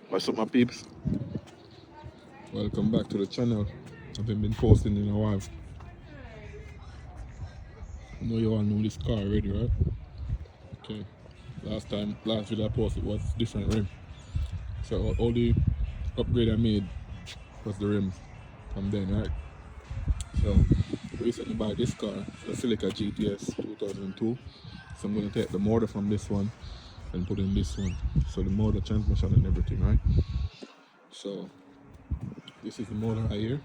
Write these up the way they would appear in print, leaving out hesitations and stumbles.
What's up, my peeps? Welcome back to the channel. I haven't been posting in a while. I know you all know this car already, right? Okay. Last video I posted was different rim. So all the upgrade I made was the rims from then, right? So recently buy this car, the Silica GTS 2002. So I'm gonna take the motor from this one and put in this one. So the motor, transmission and everything, right? So this is the motor right here.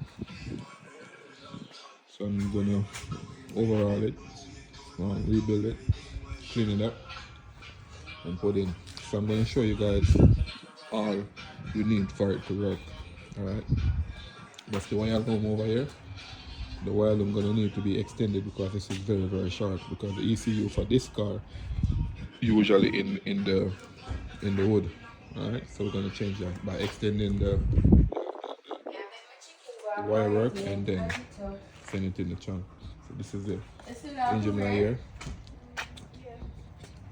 So I'm gonna overhaul it, rebuild it, clean it up, and put in. So I'm gonna show you guys all you need for it to work. Alright. That's the wire home over here. The wire I'm gonna need to be extended because this is very, very short, because the ECU for this car usually in the wood. Alright, so we're gonna change that by extending the wire work and then send it in the trunk. So this is the engine right here.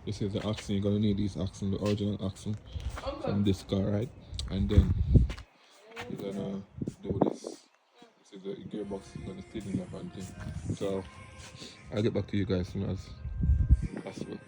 This is the axle. You're gonna need these axle, the original axle from this car, right? And then you're gonna do this. This is the gearbox. You're gonna steam it up and thing. So I'll get back to you guys as soon as possible.